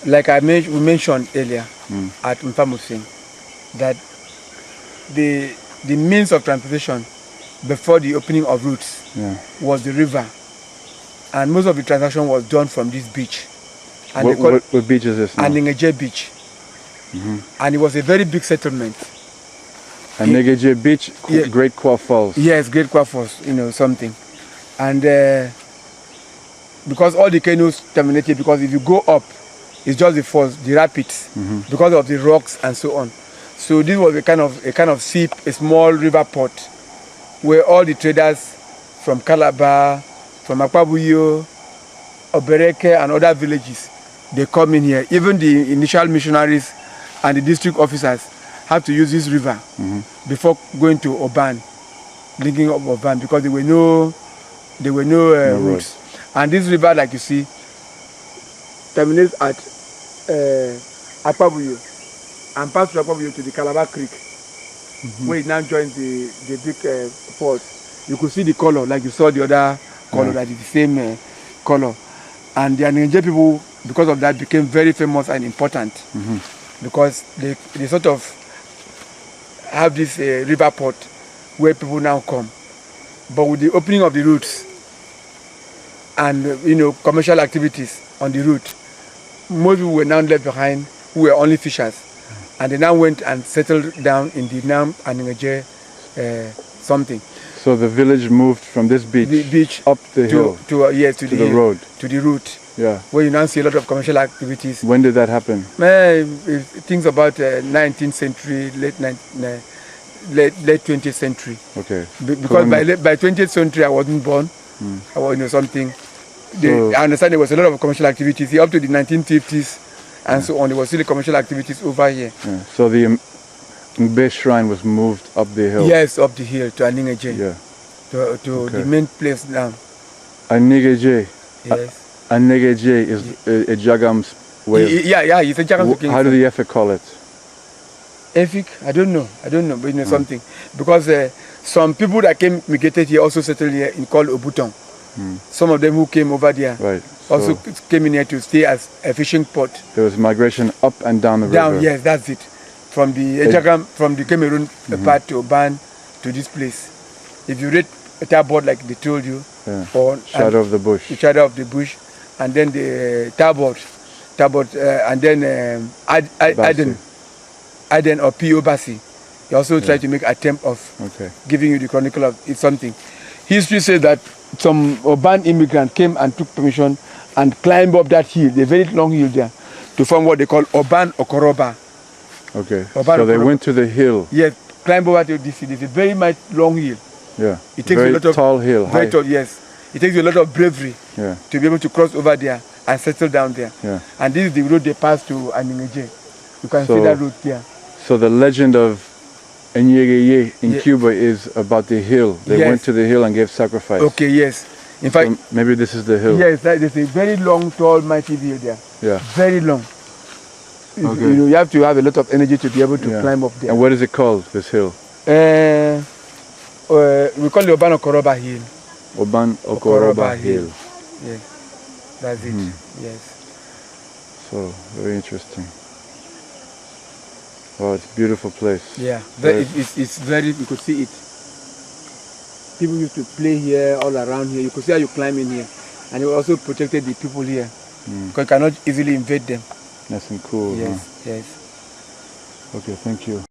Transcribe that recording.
like we mentioned earlier at Ntufam that the means of transportation before the opening of routes was the river, and most of the transaction was done from this beach. And what beach is this now? Aningeje beach. And it was a very big settlement. Enyegueyé beach, Gran Kwa Falls. Yes, Gran Kwa Falls, something. And because all the canoes terminated, because if you go up, it's just the falls, the rapids, because of the rocks and so on. So this was a kind of seep, a small river port, where all the traders from Calabar, from Akpabuyo, Obereke, and other villages, they come in here. Even the initial missionaries and the district officers have to use this river before going to Oban, linking up Oban, because there were no routes. And this river, like you see, terminates at Akpabuyo and passes from Akpabuyo to the Calabar Creek, where it now joins the big falls. You could see the color, like you saw the other color, that is the same color. And the Aningeje people, because of that, became very famous and important, because they sort of have this river port where people now come. But with the opening of the routes and commercial activities on the route, most people were now left behind who were only fishers, and they now went and settled down in the now Aningeje something. So the village moved from this beach, up the hill to the road. To the route. Yeah. Where you now see a lot of commercial activities. When did that happen? Things about 19th century, late 20th century. Okay. Because by 20th century I wasn't born. I was something. I understand there was a lot of commercial activities up to the 1950s and so on. There was still commercial activities over here. Yeah. So the Mbe shrine was moved up the hill. Yes, up the hill to Aningeje. Yeah. To the main place now. Aningeje. Yes. Aningeje is Ejagham's way. It's Ejagham's king. How do the Efik call it? Efik? I don't know, but something. Because some people that migrated here also settled here in called Obutong. Some of them who came over there also came in here to stay as a fishing port. There was migration up and down the river. Yes, that's it. From the Ejagham, from the Cameroon part to Oban to this place. If you read a tabboard like they told you, or Shadow of the Bush. The Shadow of the Bush, and then the tabboard, and then Aden or P.O. Bassi. He also tried to make an attempt of giving you the chronicle of something. History says that some Oban immigrant came and took permission and climbed up that hill, the very long hill there, to form what they call Oban Okoroba. Okay. So they went to the hill. Yes, climb over to this hill. It's a very much long hill. Yeah. It takes very a lot of tall hill. Very tall, yes. It takes a lot of bravery to be able to cross over there and settle down there. Yeah. And this is the road they pass to Aningeje. You can see that road there. So the legend of Enyegueyé in Cuba is about the hill. They went to the hill and gave sacrifice. Okay, yes. In fact, so maybe this is the hill. Yes, there's a very long, tall, mighty hill there. Yeah. Very long. Okay. You have to have a lot of energy to be able to climb up there. And what is it called, this hill? We call it Oban Okoroba Hill. Oban Okoroba Hill. Yes, that's it. Yes. So, very interesting. Wow, it's a beautiful place. Yeah, it's very, you could see it. People used to play here, all around here. You could see how you climb in here. And you also protected the people here. Because you cannot easily invade them. Nice and cool. Yes, yes. Okay, thank you.